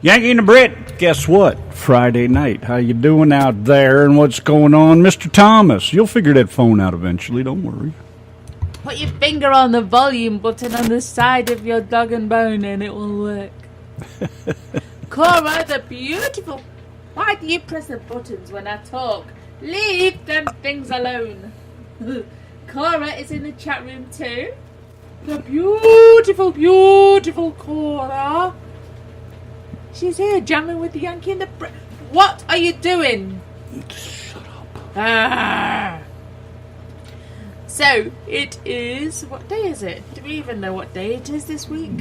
Yanki and the Brit, guess what? Friday night. How you doing out there and what's going on? Mr. Thomas, you'll figure that phone out eventually, don't worry. Put your finger on the volume button on the side of your dog and bone and it will work. Cora, the beautiful... Why do you press the buttons when I talk? Leave them things alone. Cora is in the chat room too. The beautiful, beautiful Cora. She's here jamming with the Yankee and the Brit. What are you doing? Shut up. Ah. So, it is... What day is it? Do we even know what day it is this week?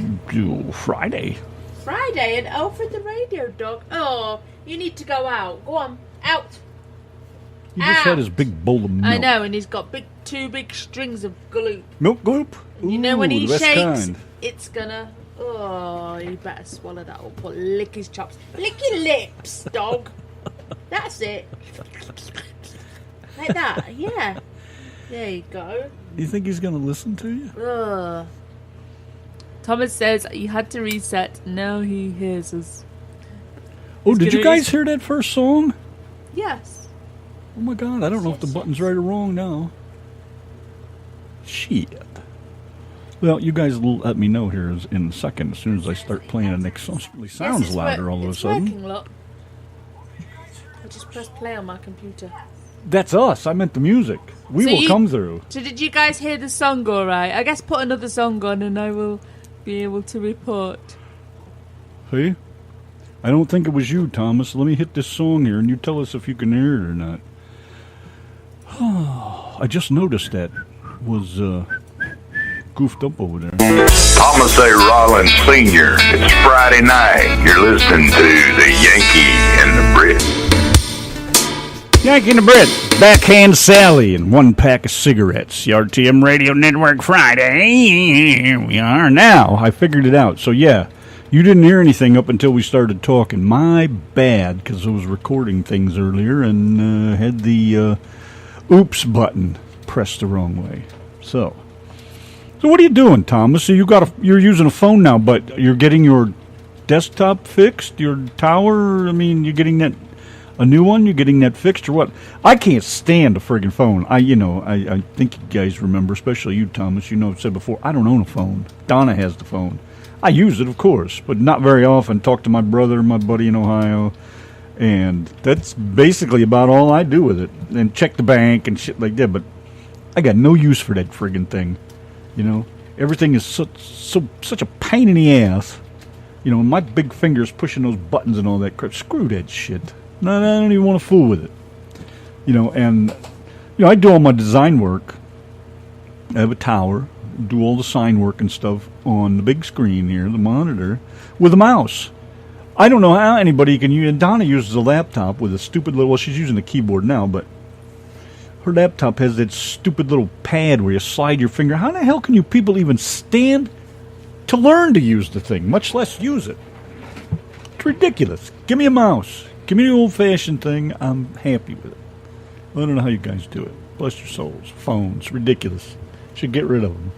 Friday. Friday, and Alfred the radio dog. Oh, you need to go out. Go on, out. He just had his big bowl of milk. I know, and he's got two big strings of gloop. Milk gloop? You know when he shakes, kind. it's gonna... Oh, you better swallow that up or lick his chops. Lick your lips, dog. That's it. Like that, yeah. There you go. You think he's going to listen to you? Ugh. Thomas says you had to reset. Now he hears us. Oh, did you guys hear that first song? Yes. Oh my God, I don't know if the button's right or wrong now. Shit. Well, you guys will let me know here in a second as soon as I start playing the next song. It really sounds louder all of a sudden. Working, look. I just pressed play on my computer. That's us. I meant the music. We will come through. So did you guys hear the song all right? I guess put another song on and I will be able to report. See? I don't think it was you, Thomas. Let me hit this song here and you tell us if you can hear it or not. Oh, I just noticed that was goofed up over there. Thomas A. Rollins Sr. It's Friday night. You're listening to the Yankee and the Brit. Yanki and the Brit, Backhand Sally, and one pack of cigarettes. The RTM Radio Network Friday. Here we are. Now, I figured it out. So, yeah, you didn't hear anything up until we started talking. My bad, because I was recording things earlier and had the oops button pressed the wrong way. So what are you doing, Thomas? So you're using a phone now, but you're getting your desktop fixed, your tower. I mean, you're getting that a new one. You're getting that fixed or what? I can't stand a friggin' phone. I think you guys remember, especially you, Thomas. You know, I've said before, I don't own a phone. Donna has the phone. I use it, of course, but not very often. Talk to my brother, my buddy in Ohio, and that's basically about all I do with it. And check the bank and shit like that. But I got no use for that friggin' thing. You know, everything is such a pain in the ass. You know, my big fingers pushing those buttons and all that crap. Screw that shit. No, I don't even want to fool with it. You know, and you know, I do all my design work. I have a tower, do all the sign work and stuff on the big screen here, the monitor, with a mouse. I don't know how anybody can use. And Donna uses a laptop with a stupid little. Well, she's using the keyboard now, but her laptop has that stupid little pad where you slide your finger. How the hell can you people even stand to learn to use the thing, much less use it? It's ridiculous. Give me a mouse. Give me the old-fashioned thing. I'm happy with it. I don't know how you guys do it. Bless your souls. Phones. Ridiculous. Should get rid of them.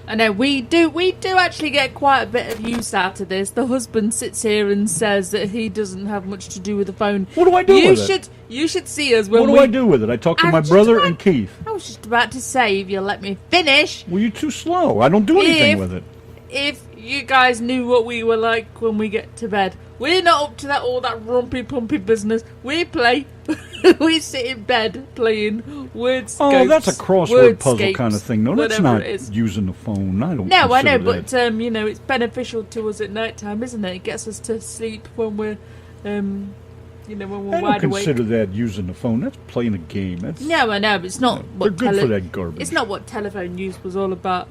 I know, we do actually get quite a bit of use out of this. The husband sits here and says that he doesn't have much to do with the phone. What do I do with it? You should see us when What do I do with it? I talk to my brother and Keith. I was just about to say, if you'll let me finish. Well, you're too slow. I don't do anything with it. If you guys knew what we were like when we get to bed. We're not up to all that rumpy-pumpy business. We play. We sit in bed playing Wordscapes. Oh, that's a crossword puzzle kind of thing. No, that's not using the phone. I don't No, I know, that. but, you know, it's beneficial to us at night time, isn't it? It gets us to sleep when we're, you know, when we're wide awake. I don't consider that using the phone. That's playing a game. No, I know, but it's not what... They're good for that garbage. It's not what telephone use was all about,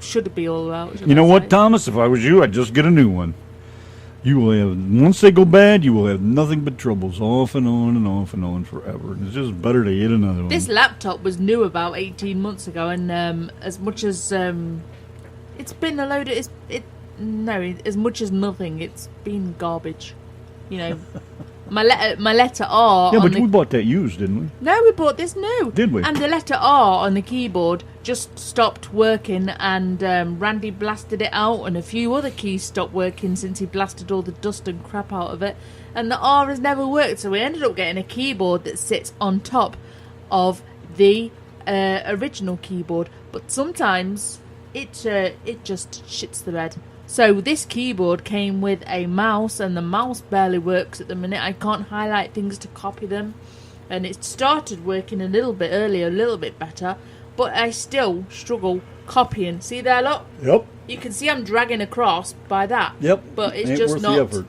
should it be all about. You know what, Thomas? If I was you, I'd just get a new one. You will have, once they go bad, you will have nothing but troubles off and on and off and on forever. And it's just better to get another one. This laptop was new about 18 months ago, and as much as it's been a load of... as much as nothing, it's been garbage. You know, my letter R. Yeah, on but we bought that used, didn't we? No, we bought this new. Did we? And the letter R on the keyboard just stopped working, and Randy blasted it out, and a few other keys stopped working since he blasted all the dust and crap out of it. And the R has never worked, so we ended up getting a keyboard that sits on top of the original keyboard. But sometimes it just shits the bed. So this keyboard came with a mouse, and the mouse barely works at the minute. I can't highlight things to copy them. And it started working a little bit earlier, a little bit better. But I still struggle copying. See there, look? Yep. You can see I'm dragging across by that. Yep. But it's Ain't just worth not. the effort.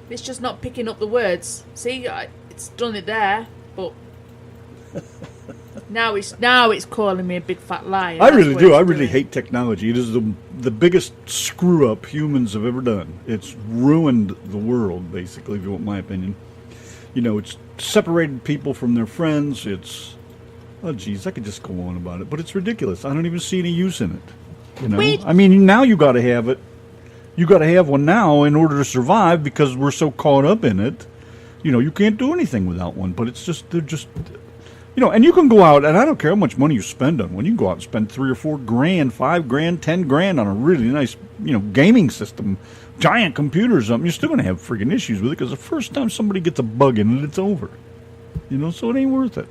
It's just not picking up the words. See, it's done it there, but now it's calling me a big fat liar. I really do. I really doing. hate technology. It is the biggest screw up humans have ever done. It's ruined the world, basically, if you want my opinion. You know, it's separated people from their friends. It's, oh, geez, I could just go on about it, but it's ridiculous. I don't even see any use in it. You know, I mean, now you got to have it. You got to have one now in order to survive because we're so caught up in it. You know, you can't do anything without one. But it's just, they're just, you know, and you can go out, and I don't care how much money you spend on one. You can go out and spend $3 or $4 grand, $5 grand, $10 grand on a really nice, you know, gaming system, giant computer or something. You're still going to have freaking issues with it because the first time somebody gets a bug in it, it's over. You know, so it ain't worth it.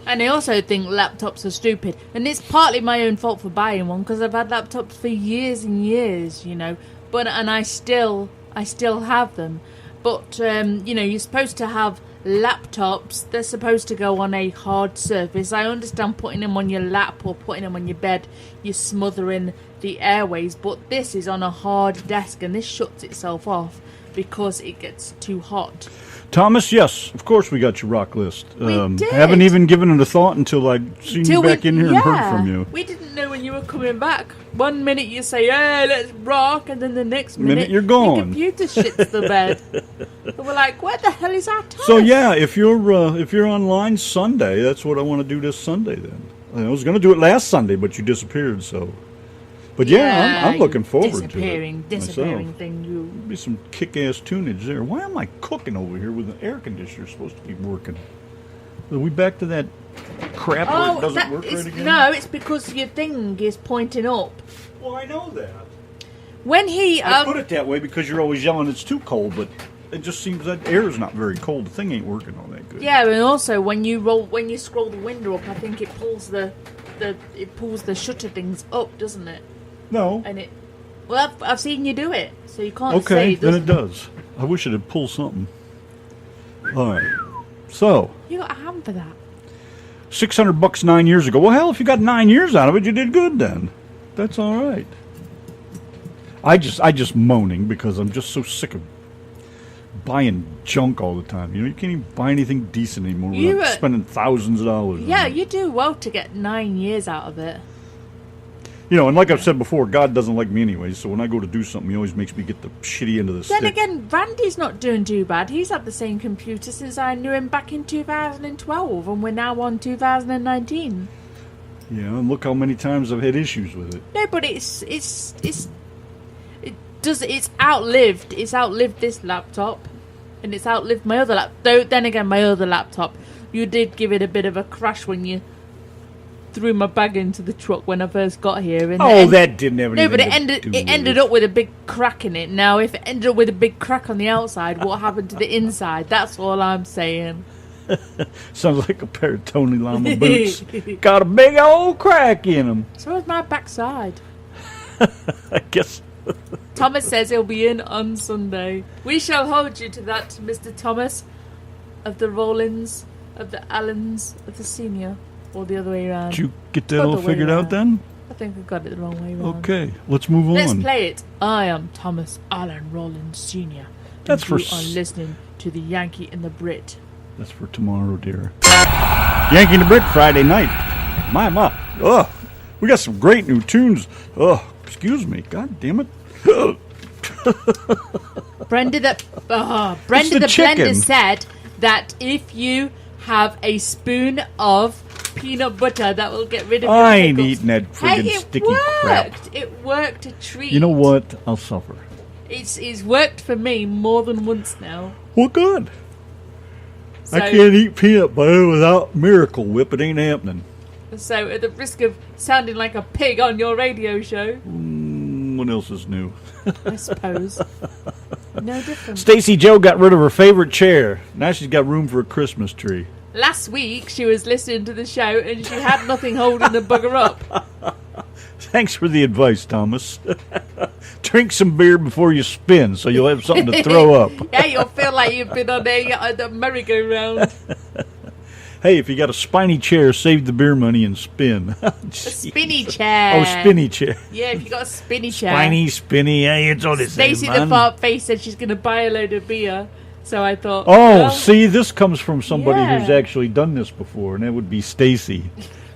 And I also think laptops are stupid. And it's partly my own fault for buying one, because I've had laptops for years and years, you know. And I still have them. But, you know, you're supposed to have laptops. They're supposed to go on a hard surface. I understand putting them on your lap or putting them on your bed, you're smothering the airways. But this is on a hard desk, and this shuts itself off because it gets too hot. Thomas, yes, of course we got your rock list. We did. Haven't even given it a thought until I seen you back in here and heard from you. We didn't know when you were coming back. One minute you say, hey, let's rock, and then the next minute you're gone. Your computer shits the bed. And we're like, where the hell is our time? So yeah, if you're online Sunday, that's what I want to do this Sunday then. I was going to do it last Sunday, but you disappeared, so... But yeah, I'm looking forward to it. Disappearing myself. thing. You. There'll be some kick-ass tunage there. Why am I cooking over here with the air conditioner supposed to be working? Are we back to that crap where it doesn't work right again? No, it's because your thing is pointing up. Well, I know that. When he... I put it that way because you're always yelling it's too cold, but it just seems that air is not very cold. The thing ain't working all that good. Yeah, and also when you scroll the window up, I think it pulls the shutter things up, doesn't it? No. And it... Well, I've seen you do it, so you can't say... Okay, then it does. I wish it had pulled something. All right. So... You got a hand for that. $600 9 years ago. Well, hell, if you got 9 years out of it, you did good then. That's all right. I just moaning because I'm just so sick of buying junk all the time. You know, you can't even buy anything decent anymore without spending thousands of dollars. Yeah, you do well to get 9 years out of it. You know, and like I've said before, God doesn't like me anyway, so when I go to do something, he always makes me get the shitty end of the stick. Then again, Randy's not doing too bad. He's had the same computer since I knew him back in 2012, and we're now on 2019. Yeah, and look how many times I've had issues with it. No, but it's outlived this laptop, and it's outlived my other laptop. Though then again, my other laptop, you did give it a bit of a crash when you threw my bag into the truck when I first got here. And that didn't have anything No, but to it ended up with a big crack in it. Now, if it ended up with a big crack on the outside, what happened to the inside? That's all I'm saying. Sounds like a pair of Tony Lama boots. Got a big old crack in them. So is my backside. I guess. Thomas says he'll be in on Sunday. We shall hold you to that, Mr. Thomas, of the Rollins, of the Allens, of the Senior. Or the other way around. Did you get that all figured out then? I think I got it the wrong way around. Okay, let's move on. Let's play it. I am Thomas Allen Rollins Sr. That's for... You are listening to the Yankee and the Brit. That's for tomorrow, dear. Yankee and the Brit, Friday night. My. Ugh. We got some great new tunes. Ugh. Excuse me. God damn it. Brenda the Blender said that if you have a spoon of peanut butter, that will get rid of your I ain't pickles. eating that friggin' sticky crap. It worked a treat. You know what? I'll suffer. It's worked for me more than once now. Well, good. So, I can't eat peanut butter without Miracle Whip. It ain't happening. So, at the risk of sounding like a pig on your radio show, What else is new? I suppose. No different. Stacy Joe got rid of her favorite chair. Now she's got room for a Christmas tree. Last week, she was listening to the show and she had nothing holding the bugger up. Thanks for the advice, Thomas. Drink some beer before you spin so you'll have something to throw up. Yeah, you'll feel like you've been on a merry-go-round. Hey, if you got a spiny chair, save the beer money and spin. A spinny chair. Oh, spinny chair. Yeah, if you got a spinny chair. Spinny, hey, it's all the same, Stacey man. the fart face said she's going to buy a load of beer. So I thought, Oh, well, see, this comes from somebody Yeah. who's actually done this before, and that would be Stacy.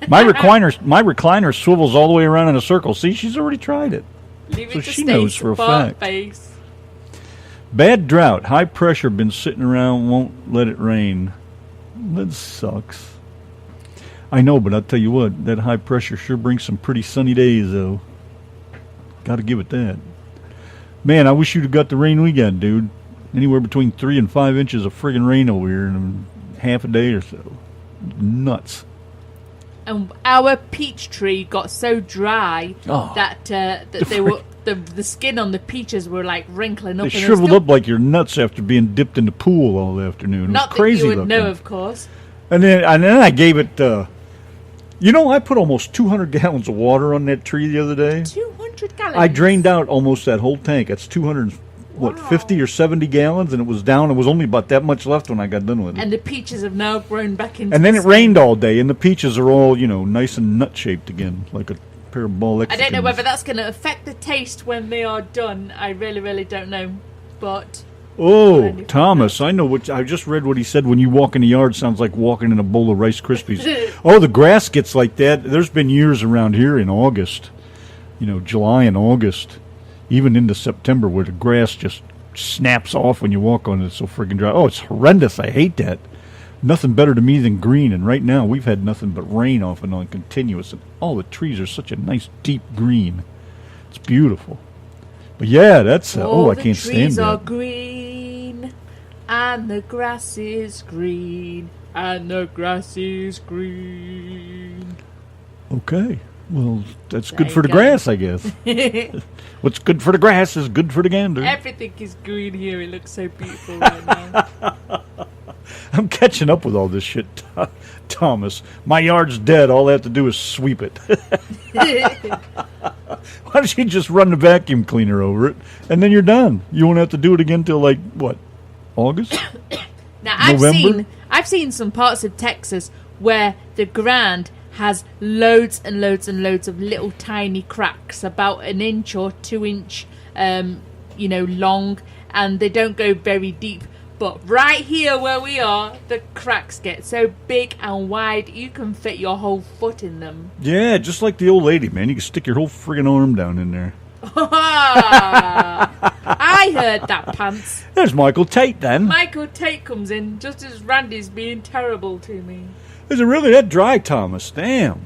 My recliner swivels all the way around in a circle. See, she's already tried it. leave it so to she knows Stacey for a fart fact. face. Bad drought, high pressure, been sitting around, won't let it rain. That sucks. I know, but I'll tell you what, that high pressure sure brings some pretty sunny days, though. Got to give it that. Man, I wish you'd have got the rain we got, dude. Anywhere between 3 and 5 inches of friggin' rain over here in half a day or so. Nuts. And our peach tree got so dry that they were the skin on the peaches were like wrinkling up. They and shriveled still, up like your nuts after being dipped in the pool all afternoon. It was Not crazy that you would looking. know, of course. And then I gave it. I put almost 200 gallons of water on that tree the other day. 200 gallons. I drained out almost that whole tank. That's 50 or 70 gallons, and it was down. It was only about that much left when I got done with it. And the peaches have now grown back into. And then the it skin. rained all day, and the peaches are all, nice and nut shaped again, like a pair of ball I don't know Mexicans. whether that's going to affect the taste when they are done. I really, really don't know. But Oh, Thomas, I know what I just read. What he said: when you walk in the yard, sounds like walking in a bowl of Rice Krispies. Oh, the grass gets like that. There's been years around here in August, July and August, even into September, where the grass just snaps off when you walk on it. It's so friggin' dry. Oh, it's horrendous. I hate that. Nothing better to me than green. And right now, we've had nothing but rain off and on continuous, and all the trees are such a nice deep green. It's beautiful. But yeah, that's I can't stand the trees that. are green, and the grass is green, and the grass is green. Okay. Well, that's There good you for the go. grass, I guess. What's good for the grass is good for the gander. Everything is green here. It looks so beautiful right now. I'm catching up with all this shit, Thomas. My yard's dead. All I have to do is sweep it. Why don't you just run the vacuum cleaner over it, and then you're done? You won't have to do it again till August? Now November? I've seen some parts of Texas where the ground has loads and loads and loads of little tiny cracks, about 1 inch or 2 inch, long, and they don't go very deep. But right here where we are, the cracks get so big and wide you can fit your whole foot in them. Yeah, just like the old lady, man. You can stick your whole friggin' arm down in there. I heard that, pants. There's Michael Tate, then. Michael Tate comes in just as Randy's being terrible to me. Is it really that dry, Thomas? Damn.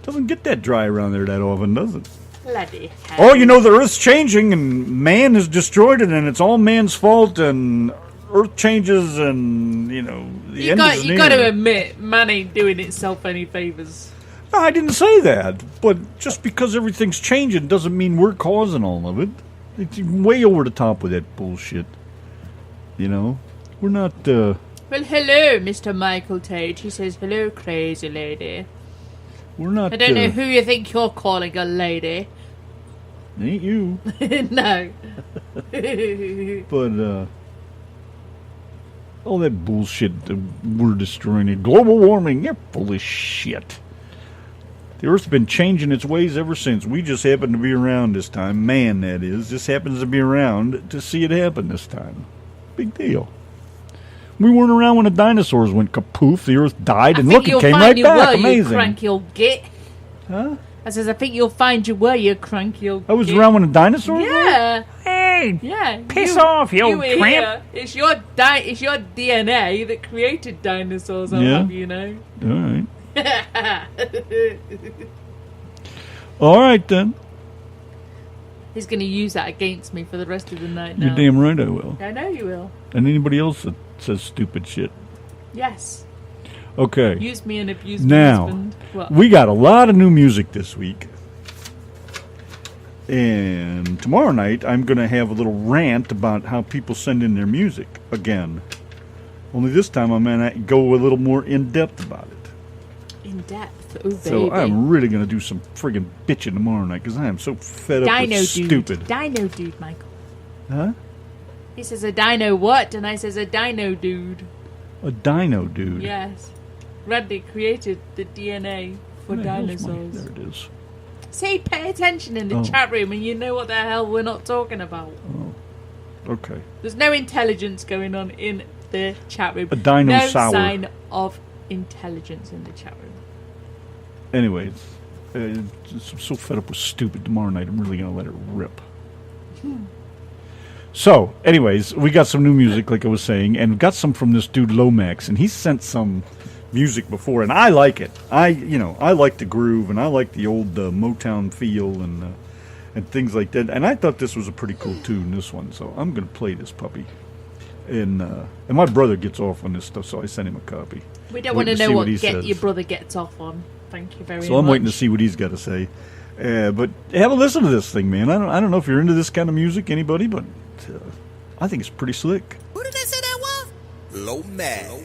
Doesn't get that dry around there that often, does it? Bloody hell. Oh, the Earth's changing, and man has destroyed it, and it's all man's fault, and Earth changes, and, the end is near. You got to admit, man ain't doing itself any favours. No, I didn't say that, but just because everything's changing doesn't mean we're causing all of it. It's way over the top with that bullshit. We're not, Well, hello, Mr. Michael Tate. He says, hello, crazy lady. we're not, I don't know who you think you're calling a lady. ain't you, No. but, all that bullshit that we're destroying it. Global warming, you're full of shit. The Earth's been changing its ways ever since. We just happen to be around this time. Man, that is. Just happens to be around to see it happen this time. Big deal. We weren't around when the dinosaurs went kapoof. The Earth died, and look, it came right back. You Amazing. cranky old git. Huh? I says, I think you'll find you were, you cranky old I was git. around when the dinosaurs were? Yeah. Hey, Yeah. piss off, you old were tramp. here. It's your DNA that created dinosaurs, I'll Yeah. have you know. All right. All right, then. He's going to use that against me for the rest of the night now. You're damn right I will. I know you will. And anybody else that says stupid shit. Yes. Okay. Use me and abuse my Now, husband. What? we got a lot of new music this week. And tomorrow night, I'm going to have a little rant about how people send in their music again. Only this time, I'm going to go a little more in-depth about it. In-depth? Oh, baby. So I'm really going to do some friggin' bitching tomorrow night because I am so fed up with stupid. Dino dude, Michael. Huh? He says a dino what? And I says a dino dude. A dino dude? Yes. Randy created the DNA for dinosaurs. There it is. See, pay attention in the chat room and you know what the hell we're not talking about. Oh. Okay. There's no intelligence going on in the chat room. A dinosaur. No sign of intelligence in the chat room. Anyways, I'm so fed up with stupid tomorrow night, I'm really going to let it rip. So, anyways, we got some new music, like I was saying, and got some from this dude Lomax, and he sent some music before, and I like it. I like the groove, and I like the old Motown feel and things like that. And I thought this was a pretty cool tune, this one. So I'm gonna play this puppy. And my brother gets off on this stuff, so I sent him a copy. We don't want to know what your brother gets off on. Thank you very much. So I'm waiting to see what he's got to say. But have a listen to this thing, man. I don't know if you're into this kind of music, anybody, but I think it's pretty slick. Who did they say that was? Lomax.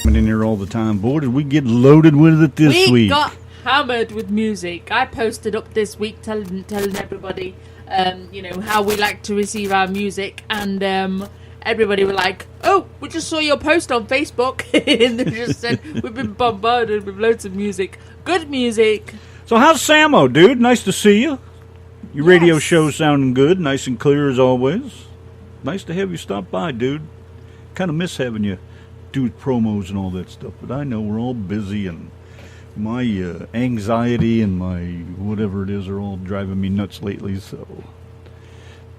In here all the time. Boy, did we get loaded with it this week. We got hammered with music. I posted up this week telling everybody, how we like to receive our music, and everybody were like, "Oh, we just saw your post on Facebook," and they just said we've been bombarded with loads of music, good music. So how's Samo, dude? Nice to see you. Your radio show's sounding good, nice and clear as always. Nice to have you stop by, dude. Kind of miss having you do promos and all that stuff, but I know we're all busy, and my anxiety and my whatever it is are all driving me nuts lately. So,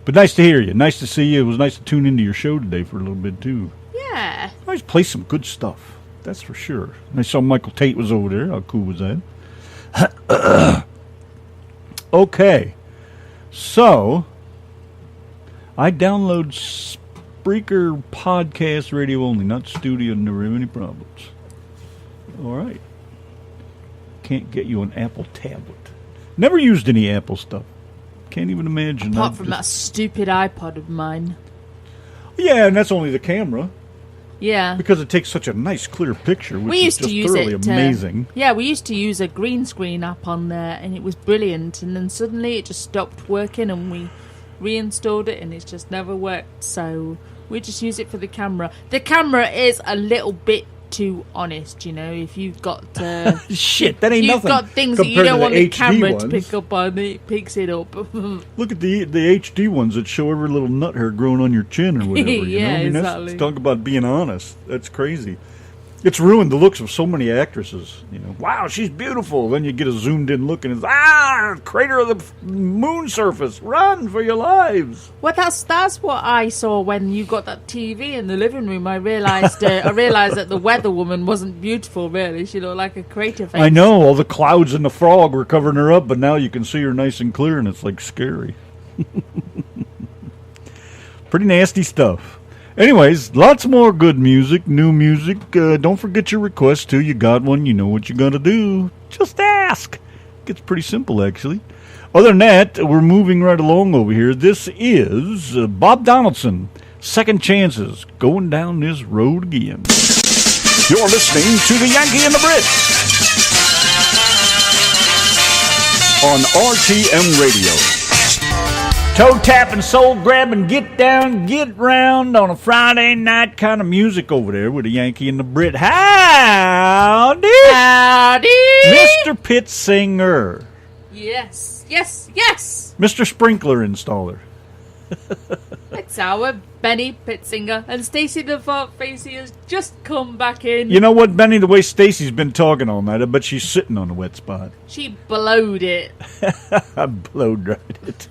but nice to hear you. Nice to see you. It was nice to tune into your show today for a little bit too. Yeah. Always play some good stuff. That's for sure. And I saw Michael Tate was over there. How cool was that? Okay, so I download Spreaker podcast radio only, not studio, never have any problems. All right. Can't get you an Apple tablet. Never used any Apple stuff. Can't even imagine. Apart from that stupid iPod of mine. Yeah, and that's only the camera. Yeah. Because it takes such a nice, clear picture, which we used is just to use thoroughly it, amazing. Yeah, we used to use a green screen app on there, and it was brilliant. And then suddenly it just stopped working, and we reinstalled it, and it's just never worked. So we just use it for the camera. The camera is a little bit too honest, if you've got shit, that ain't you've nothing. got things that you don't want the camera ones to pick up on, it picks it up. Look at the HD ones that show every little nut hair growing on your chin or whatever. Yeah, That's talk about being honest. That's crazy. It's ruined the looks of so many actresses. Wow, she's beautiful. Then you get a zoomed in look and it's crater of the moon surface. Run for your lives. Well, that's what I saw when you got that TV in the living room. I realized that the weather woman wasn't beautiful. Really, she looked like a crater face. I know all the clouds and the fog were covering her up, but now you can see her nice and clear, and it's like scary. Pretty nasty stuff. Anyways, lots more good music, new music. Don't forget your requests, too. You got one, you know what you're going to do. Just ask. Gets pretty simple, actually. Other than that, we're moving right along over here. This is Bob Donaldson, Second Chances, going down this road again. You're listening to the Yanki and the Brit on RTM Radio. Toe tapping, soul grabbing, get down, get round on a Friday night kind of music over there with the Yankee and the Brit. Howdy! Howdy! Mr. Pit Singer. Yes, yes, yes! Mr. Sprinkler Installer. It's our Benny Pittsinger, and Stacey the Fart Facey has just come back in. You know what, Benny? The way Stacey's been talking all night, I bet she's sitting on a wet spot. She blowed it. I blow-dried it.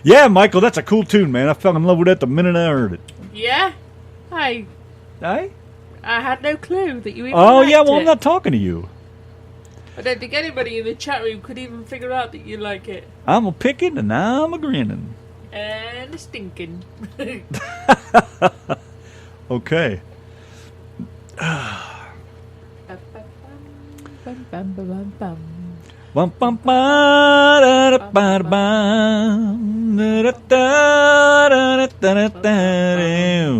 Yeah, Michael, that's a cool tune, man. I fell in love with that the minute I heard it. Yeah? I had no clue that you even liked yeah, well, it. I'm not talking to you. I don't think anybody in the chat room could even figure out that you like it. I'm a picking and I'm a grinning. and stinking. Okay. Bum, bum, bum, bum. Bum, bum, ba, da, da, ba, da, ba, da, da, da, da, da, da, da.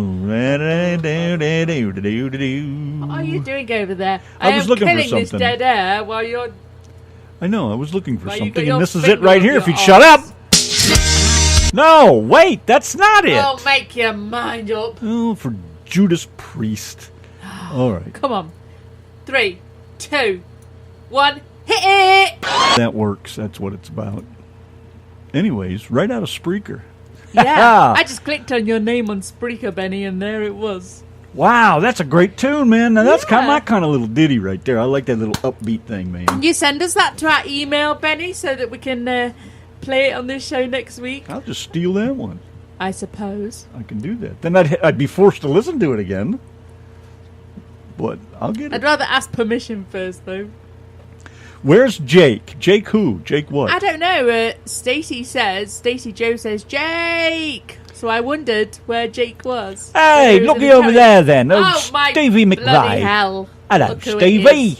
What are you doing over there? I was looking for killing this something. dead air while you're... I know, I was looking for Well, you got something, your and this is finger it right up here. If your you'd shut up! arse. No, wait, that's not it. Oh, make your mind up. Oh, for Judas Priest. All right, Come on. 3, 2, 1, hit it! that works. That's what it's about. Anyways, right out of Spreaker. Yeah, I just clicked on your name on Spreaker, Benny, and there it was. Wow, that's a great tune, man. Now that's Yeah. my kind of little ditty right there. I like that little upbeat thing, man. Can you send us that to our email, Benny, so that we can play it on this show next week? I'll just steal that one. I suppose. I can do that. Then I'd be forced to listen to it again. But I'll get I'd it. rather ask permission first, though. Where's Jake? Jake who? Jake what? I don't know. Stacey Joe says, Jake! So I wondered where Jake was. Hey, Whether he was looky in the over chat. there then. Oh, my Stevie bloody McVeigh. hell. Hello, Look who it Stevie. is.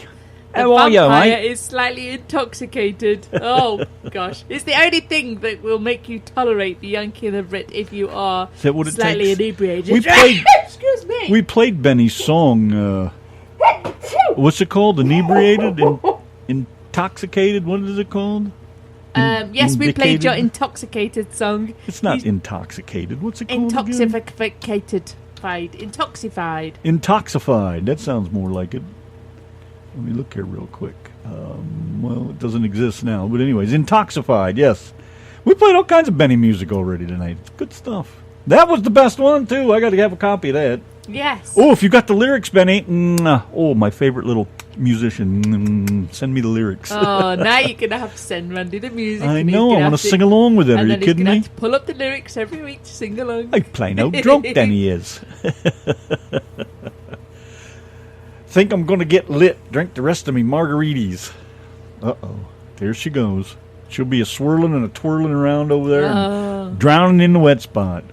How The are you, vampire mate? is slightly intoxicated. Oh, gosh. It's the only thing that will make you tolerate the Yankee and the Brit if you are Is that what it slightly takes? inebriated. We played- Excuse me. We played Benny's song. What's it called? Inebriated? Intoxicated? What is it called? Yes, we played your indicated? intoxicated song. It's not He's intoxicated. What's it called again? Intoxified. Intoxified. That sounds more like it. Let me look here real quick. Well, it doesn't exist now. But anyways, Intoxified, yes. We played all kinds of Benny music already tonight. It's good stuff. That was the best one, too. I got to have a copy of that. Yes. Oh, if you got the lyrics, Benny. Oh, my favorite little musician. Send me the lyrics. Oh, now you're going to have to send Randy the music. I and he's know. gonna I want have to sing along with it. Are And you then he's kidding going to me? have to pull up the lyrics every week to sing along. I plain old drunk than he is. Think I'm going to get lit. Drink the rest of me margaritas. Uh-oh. There she goes. She'll be a swirling and a twirling around over there. And drowning in the wet spot.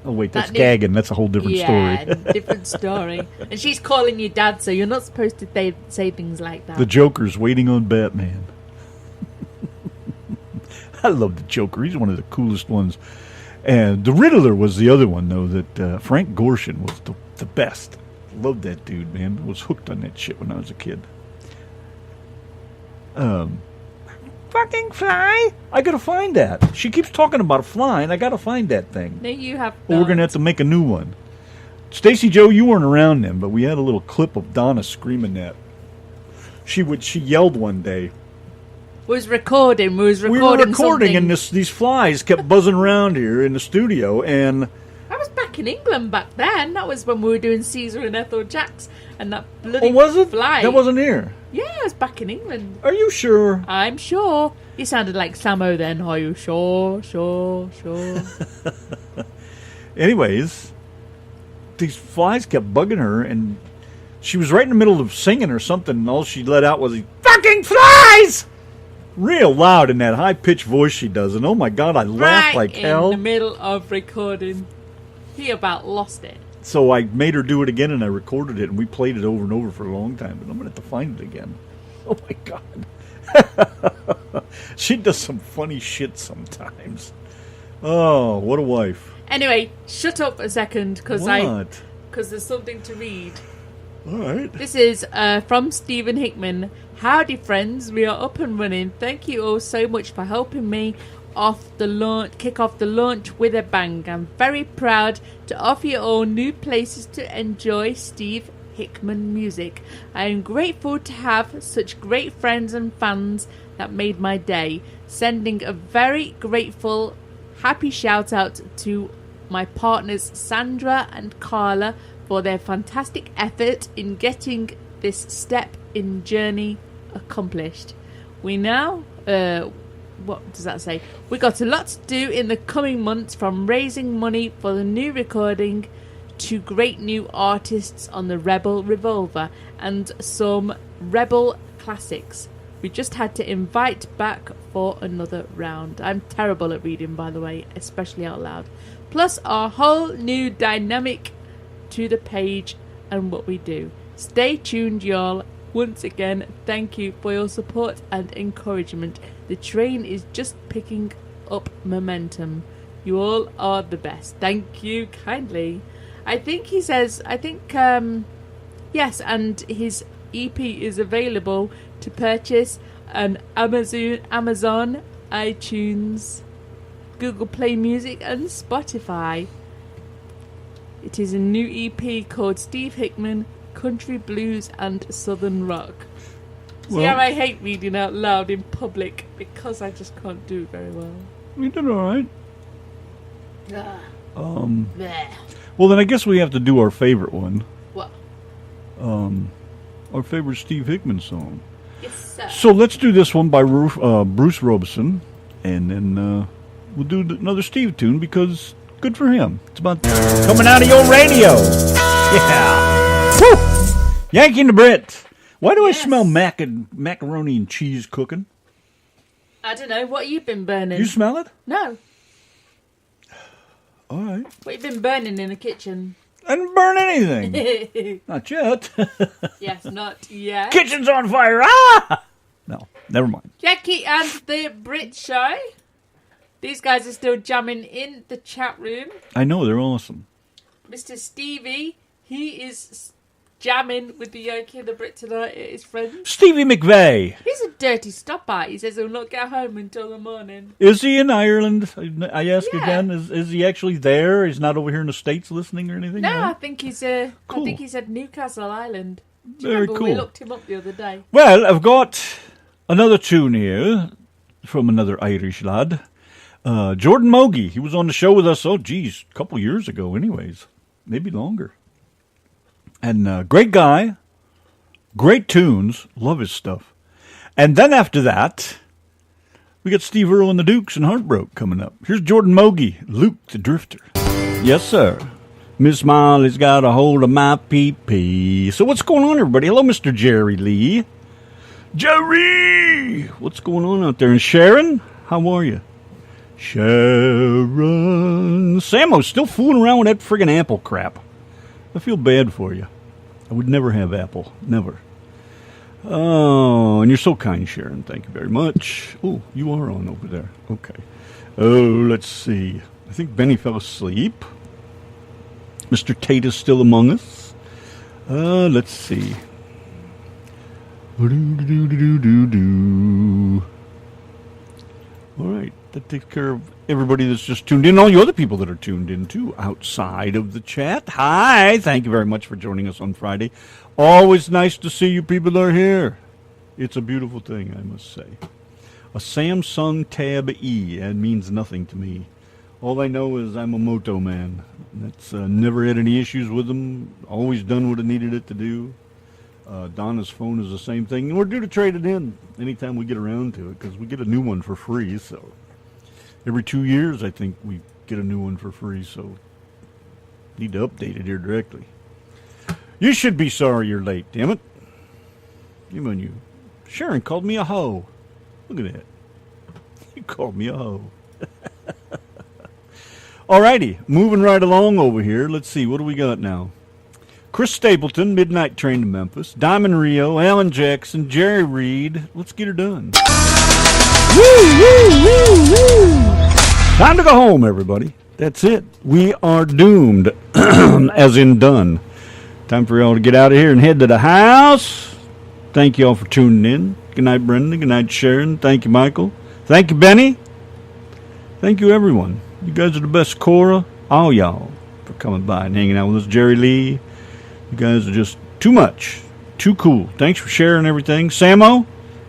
Oh, wait, that's gagging. That's a whole different Yeah, story. different story. And she's calling you dad, so you're not supposed to say things like that. The Joker's waiting on Batman. I love the Joker. He's one of the coolest ones. And the Riddler was the other one, though, that Frank Gorshin was the best. Loved that dude, man. I was hooked on that shit when I was a kid. Fucking fly! I gotta find that. She keeps talking about a fly, and I gotta find that thing. No, you have Well, we're gonna have to make a new one. Stacey Joe, you weren't around then, but we had a little clip of Donna screaming that. She yelled one day. We was recording We were recording, something. and these flies kept buzzing around here in the studio, and I was back in England back then. That was when we were doing Caesar and Ethel Jacks and that bloody was it? fly. That wasn't here. Yeah, I was back in England. Are you sure? I'm sure. You sounded like Samo then. Are you sure? Sure. Anyways, these flies kept bugging her, and she was right in the middle of singing or something, and all she let out was these fucking flies! Real loud in that high-pitched voice she does, and oh my god, I laughed like hell. in the middle of recording. He about lost it. So I made her do it again, and I recorded it, and we played it over and over for a long time, but I'm going to have to find it again. Oh my god. She does some funny shit sometimes. Oh, what a wife. Anyway, shut up a second, because What? there's something to read. All right. This is from Stephen Hickman. Howdy, friends. We are up and running. Thank you all so much for helping me kick off the launch with a bang. I'm very proud to offer you all new places to enjoy Steve Hickman music. I am grateful to have such great friends and fans that made my day. Sending a very grateful, happy shout out to my partners Sandra and Carla for their fantastic effort in getting this step in journey accomplished. We now, what does that say? We got a lot to do in the coming months, from raising money for the new recording to great new artists on the Rebel Revolver and some Rebel classics. We just had to invite back for another round. I'm terrible at reading, by the way, especially out loud. Plus our whole new dynamic to the page and what we do. Stay tuned, y'all. Once again, thank you for your support and encouragement. The train is just picking up momentum. You all are the best. Thank you kindly. I think he says, yes, and his EP is available to purchase on Amazon, iTunes, Google Play Music and Spotify. It is a new EP called Steve Hickman, Country Blues and Southern Rock. See how I hate reading out loud in public because I just can't do it very well. You did all right. Bleh. Well, then I guess we have to do our favorite one. What? Our favorite Steve Hickman song. Yes, sir. So let's do this one by Bruce Robeson, and then we'll do another Steve tune because good for him. It's about coming out of your radio. Yeah. Woo! Yankee and the Brit. Why do I smell macaroni and cheese cooking? I don't know. What you been burning? You smell it? No. All right. What you been burning in the kitchen? I didn't burn anything. Not yet. Yes, not yet. Kitchen's on fire. Ah! No, never mind. Jackie and the Brit Show. These guys are still jamming in the chat room. I know, they're awesome. Mr. Stevie, he is jamming with the Yankee and the Brit tonight at his friends. Stevie McVeigh. He's a dirty stopper. He says he'll not get home until the morning. Is he in Ireland? I ask Yeah. again. Is he actually there? He's not over here in the States listening or anything? No, right? I think he's Cool. I think he's at Newcastle Island. Do you Very remember cool. we looked him up the other day? Well, I've got another tune here from another Irish lad. Jordan Mogi. He was on the show with us, a couple years ago anyways. Maybe longer. And great guy. Great tunes. Love his stuff. And then after that, we got Steve Earle and the Dukes and Heartbroke coming up. Here's Jordan Mogi, Luke the Drifter. Yes, sir. Miss Molly's got a hold of my pee-pee. So what's going on, everybody? Hello, Mr. Jerry Lee. Jerry! What's going on out there? And Sharon, how are you? Sharon. Samo's still fooling around with that friggin' apple crap. I feel bad for you. I would never have apple. Never. Oh, and you're so kind, Sharon. Thank you very much. Oh, you are on over there. Okay. Oh, let's see. I think Benny fell asleep. Mr. Tate is still among us. Let's see. All right. That takes care of everybody that's just tuned in. All you other people that are tuned in, too, outside of the chat. Hi. Thank you very much for joining us on Friday. Always nice to see you people that are here. It's a beautiful thing, I must say. A Samsung Tab E. That means nothing to me. All I know is I'm a Moto man. That's never had any issues with them. Always done what I needed it to do. Donna's phone is the same thing. And we're due to trade it in anytime we get around to it because we get a new one for free. So every 2 years, I think we get a new one for free. So need to update it here directly. You should be sorry you're late, damn it. Shame on you. Sharon called me a hoe. Look at that. You called me a hoe. Alrighty, moving right along over here. Let's see, what do we got now? Chris Stapleton, Midnight Train to Memphis. Diamond Rio, Alan Jackson, Jerry Reed. Let's get her done. Woo, woo, woo, woo. Time to go home, everybody. That's it. We are doomed, as in done. Time for y'all to get out of here and head to the house. Thank you all for tuning in. Good night, Brenda. Good night, Sharon. Thank you, Michael. Thank you, Benny. Thank you, everyone. You guys are the best. Cora, all y'all, for coming by and hanging out with us. Jerry Lee, you guys are just too much. Too cool. Thanks for sharing everything. Samo,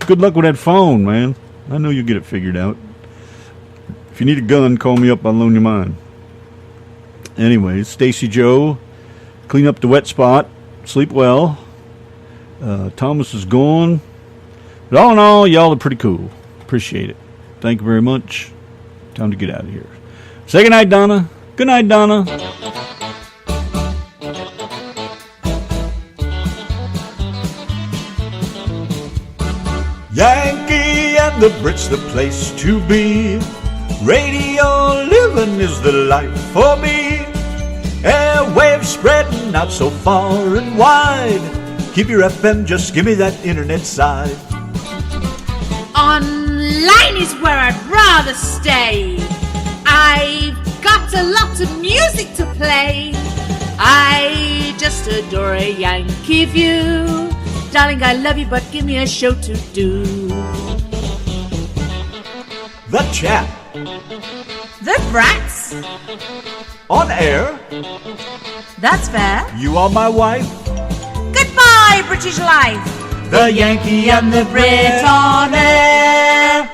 good luck with that phone, man. I know you'll get it figured out. If you need a gun, call me up. I'll loan you mine. Anyways, Stacy Joe, clean up the wet spot. Sleep well. Thomas is gone. But all in all, y'all are pretty cool. Appreciate it. Thank you very much. Time to get out of here. Say goodnight, Donna. Good night, Donna. Yankee and the Brit's the place to be. Radio living is the life for me. Airwaves spreading out so far and wide. Keep your FM, just give me that internet side. Online is where I'd rather stay. I've got a lot of music to play. I just adore a Yankee view. Darling, I love you, but give me a show to do. The Chat. The Brats. On air. That's fair. You are my wife. Goodbye, British life. The Yankee and the Brit on air.